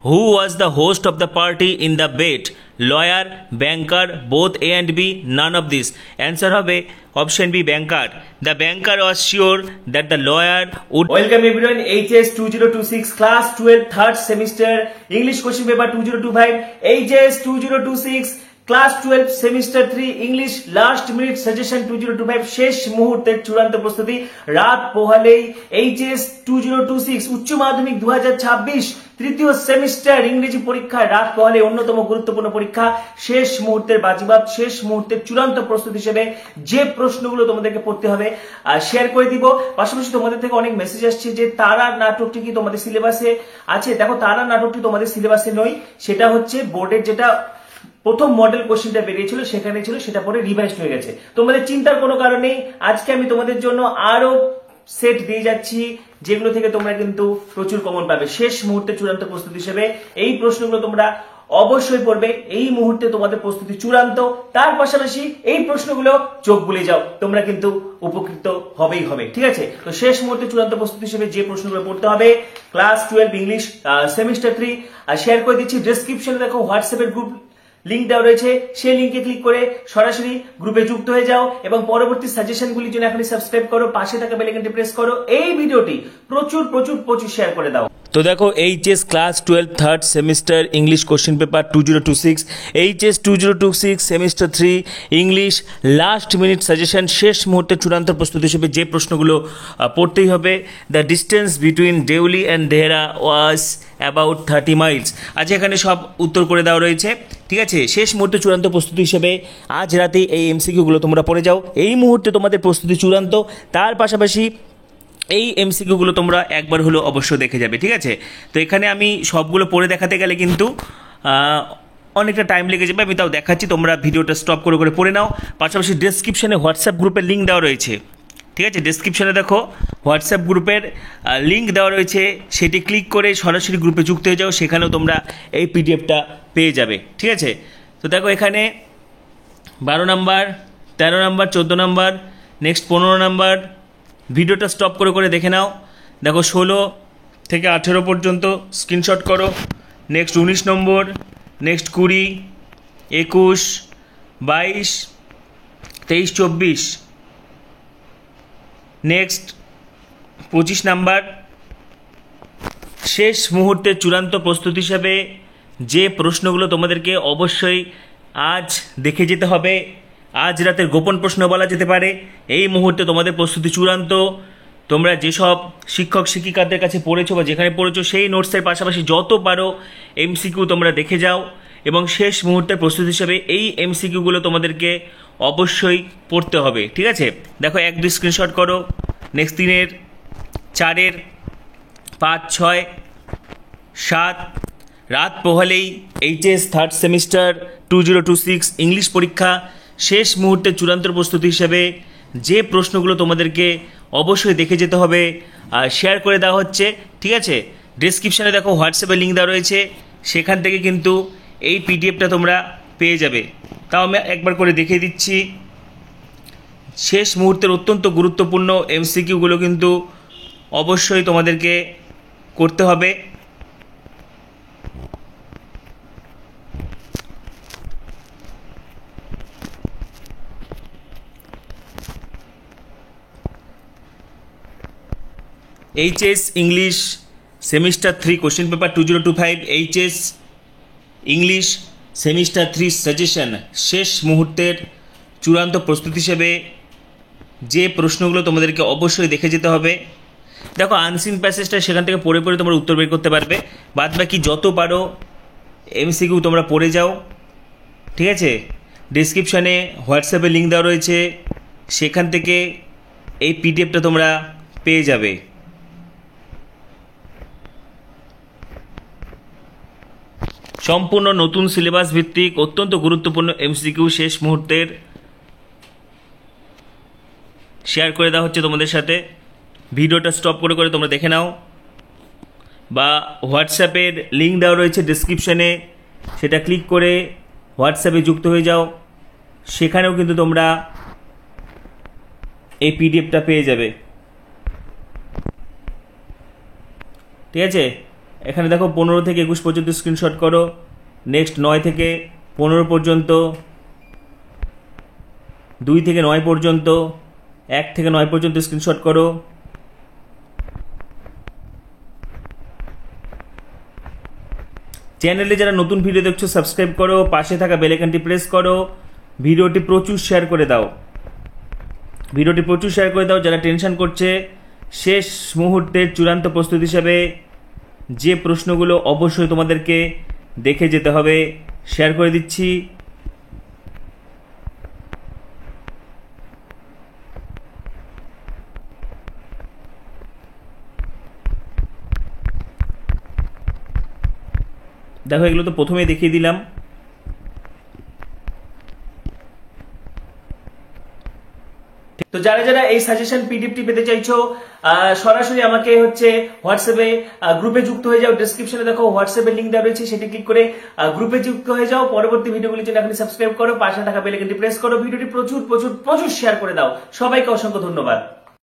Who was the host of the party in the bet? Lawyer, banker, both A and B, none of this. Answer হবে option B, banker. The banker was sure that the lawyer would. Welcome everyone, HS 2026 class 12 third semester English question paper 2025 HS 2026 class 12 semester 3 English last minute suggestion 2025 শেষ মুহূর্তের চূড়ান্ত প্রস্তুতি রাত পোহালেই HS 2026 উচ্চ মাধ্যমিক 2026 তৃতীয় semester ইংরেজি পরীক্ষা রাত পোহালে অন্যতম গুরুত্বপূর্ণ পরীক্ষা শেষ মুহূর্তের বাজিবাদ শেষ মুহূর্তের চূড়ান্ত প্রস্তুতি হিসেবে যে প্রশ্নগুলো তোমাদেরকে পড়তে হবে শেয়ার করে দিব। পাশাপাশি তোমাদের থেকে অনেক মেসেজ আসছে যে তারা নাটকটি কি তোমাদের সিলেবাসে আছে। দেখো, তারা নাটকটি তোমাদের সিলেবাসে নয়, সেটা হচ্ছে বোর্ডের যেটা প্রথম মডেল কোশ্চেনটা বেরিয়েছিল সেখানে ছিল, সেটা পরে রিভাইজড হয়ে গেছে। তোমাদের চিন্তার কোনো কারণ নেই, আজকে আমি তোমাদের জন্য আরো সেট দিয়ে যাচ্ছি যেগুলো থেকে তোমরা কিন্তু প্রচুর কমন পাবে। শেষ মুহূর্তে চূড়ান্ত প্রস্তুতি হিসেবে এই প্রশ্নগুলো তোমরা অবশ্যই পড়বে। এই মুহূর্তে তোমাদের প্রস্তুতি চূড়ান্ত, তার পাশাপাশি এই প্রশ্নগুলো চোখ বুলিয়ে যাও, তোমরা কিন্তু উপকৃত হবেই হবে। ঠিক আছে, তো শেষ মুহূর্তে চূড়ান্ত প্রস্তুতি হিসেবে যে প্রশ্নগুলো পড়তে হবে ক্লাস 12 ইংলিশ সেমিস্টার 3 শেয়ার করে দিচ্ছি। ডেসক্রিপশনে দেখো হোয়াটসঅ্যাপের গ্রুপ লিংক দেওয়া রয়েছে, সেই লিংকে ক্লিক করে সরাসরি গ্রুপে যুক্ত হয়ে যাও এবং পরবর্তী সাজেশনগুলির জন্য এখনই সাবস্ক্রাইব করো, পাশে থাকা বেল আইকনটি প্রেস করো, এই ভিডিওটি প্রচুর প্রচুর প্রচুর শেয়ার করে দাও। তো দেখো, HS class 12 third semester English question paper 2026 HS 2026 semester 3 English last minute suggestion শেষ মুহূর্তে চূড়ান্ত প্রস্তুতি হিসেবে যে প্রশ্নগুলো পড়তেই হবে। The distance between Deoli and Dehra was about 30 miles. আজ এখানে সব উত্তর করে দেওয়া রয়েছে। ঠিক আছে, শেষ মুহূর্তে চূড়ান্ত প্রস্তুতি হিসেবে আজ রাতেই এই এমসিকিউগুলো তোমরা পড়ে যাও। এই মুহূর্তে তোমাদের প্রস্তুতি চূড়ান্ত, তার পাশাপাশি এই এমসিকিউগুলো তোমরা একবার হলো অবশ্যই দেখে যাবে। ঠিক আছে, তো এখানে আমি সবগুলো পড়ে দেখাতে গেলে কিন্তু অনেকটা টাইম লেগে যাবে, আমি তাও দেখাচ্ছি, তোমরা ভিডিওটা স্টপ করে করে পড়ে নাও। পাশাপাশি ডেসক্রিপশনে হোয়াটসঅ্যাপ গ্রুপের লিঙ্ক দেওয়া রয়েছে। ঠিক আছে, ডেসক্রিপশনে দেখো হোয়াটসঅ্যাপ গ্রুপের লিঙ্ক দেওয়া রয়েছে, সেটি ক্লিক করে সরাসরি গ্রুপে যুক্ত হয়ে যাও, সেখানেও তোমরা এই পিডিএফটা পেয়ে যাবে। ঠিক আছে, তো দেখো এখানে 12 number, 13 number, 14 number, next 15 number, ভিডিওটা স্টপ করে করে দেখে নাও। দেখো 16 থেকে 18 পর্যন্ত স্ক্রিনশট করো। নেক্সট 19 নম্বর, নেক্সট 20, 21, 22, 23, 24, নেক্সট 25 নাম্বার। শেষ মুহূর্তে চূড়ান্ত প্রস্তুতি হিসাবে যে প্রশ্নগুলো তোমাদেরকে অবশ্যই আজ দেখে যেতে হবে, আজ রাতের গোপন প্রশ্ন বলা যেতে পারে। এই মুহূর্তে তোমাদের প্রস্তুতি চূড়ান্ত, তোমরা যেসব শিক্ষক শিক্ষিকাদের কাছে পড়েছো বা যেখানে পড়েছো সেই নোটসের পাশাপাশি যত পারো এমসিকিউ তোমরা দেখে যাও এবং শেষ মুহূর্তের প্রস্তুতি হিসাবে এই এমসিকিউগুলো তোমাদেরকে অবশ্যই পড়তে হবে। ঠিক আছে, দেখো 1-2 স্ক্রিনশট করো। নেক্সট 3-এর, 4-এর, 5, 6, 7 রাত পোহালেই এইচএস থার্ড সেমিস্টার 2026 ইংলিশ পরীক্ষা শেষ মুহূর্তের চূড়ান্ত প্রস্তুতি হিসেবে যে প্রশ্নগুলো তোমাদেরকে অবশ্যই দেখে যেতে হবে আর শেয়ার করে দেওয়া হচ্ছে। ঠিক আছে, ডেসক্রিপশানে দেখো হোয়াটসঅ্যাপে লিঙ্ক দেওয়া রয়েছে, সেখান থেকে কিন্তু এই পিডিএফটা তোমরা পেয়ে যাবে। তাও আমি একবার করে দেখিয়ে দিচ্ছি। শেষ মুহূর্তের অত্যন্ত গুরুত্বপূর্ণ এমসিকিউগুলো কিন্তু অবশ্যই তোমাদেরকে করতে হবে। HS English semester 3 question paper 2025 HS English semester 3 suggestion শেষ মুহূর্তের চূড়ান্ত প্রস্তুতি হিসেবে যে প্রশ্নগুলো তোমাদেরকে অবশ্যই দেখে যেতে হবে। দেখো, আনসিন প্যাসেজটা সেখান থেকে পড়ে পড়ে তোমরা উত্তর বের করতে পারবে, বাদ বাকি যত পারো এমসিকিউ তোমরা পড়ে যাও। ঠিক আছে, ডেসক্রিপশানে হোয়াটসঅ্যাপে লিঙ্ক দেওয়া রয়েছে, সেখান থেকে এই পিডিএফটা তোমরা পেয়ে যাবে। সম্পূর্ণ নতুন সিলেবাস ভিত্তিক অত্যন্ত গুরুত্বপূর্ণ এমসিকিউ শেষ মুহূর্তের শেয়ার করে দেওয়া হচ্ছে তোমাদের সাথে। ভিডিওটা স্টপ করে করে তোমরা দেখে নাও বা হোয়াটসঅ্যাপের লিঙ্ক দেওয়া রয়েছে ডেসক্রিপশনে, সেটা ক্লিক করে হোয়াটসঅ্যাপে যুক্ত হয়ে যাও, সেখানেও কিন্তু তোমরা এই পিডিএফটা পেয়ে যাবে। ঠিক আছে, এখানে দেখো 15 থেকে 21 পর্যন্ত স্ক্রিনশট করো, নেক্সট 9 থেকে 15 পর্যন্ত, 2 থেকে 9 পর্যন্ত, 1 থেকে 9 পর্যন্ত স্ক্রিনশট করো। চ্যানেলে যারা নতুন ভিডিও দেখছো সাবস্ক্রাইব করো, পাশে থাকা বেল আইকনটি প্রেস করো, ভিডিওটি প্রচুর শেয়ার করে দাও, ভিডিওটি প্রচুর শেয়ার করে দাও। যারা টেনশন করছে, শেষ মুহূর্তের চূড়ান্ত প্রস্তুতি হিসাবে যে প্রশ্নগুলো অবশ্যই তোমাদেরকে দেখে যেতে হবে শেয়ার করে দিচ্ছি। দেখো এগুলো তো প্রথমেই দেখিয়ে দিলাম। তো যারা যারা এই সাজেশন পিডিএফটি পেতে চাইছো সরাসরি আমাকে হচ্ছে হোয়াটসঅ্যাপে গ্রুপে যুক্ত হয়ে যাও। ডেসক্রিপশনে দেখো হোয়াটসঅ্যাপের লিংক দেওয়া রয়েছে, সেটি ক্লিক করে গ্রুপে যুক্ত হয়ে যাও। পরবর্তী ভিডিওগুলির জন্য এখনই সাবস্ক্রাইব করো, পাশে থাকা বেল আইকনটি প্রেস করো, ভিডিওটি প্রচুর প্রচুর প্রচুর শেয়ার করে দাও। সবাইকে অসংখ্য ধন্যবাদ।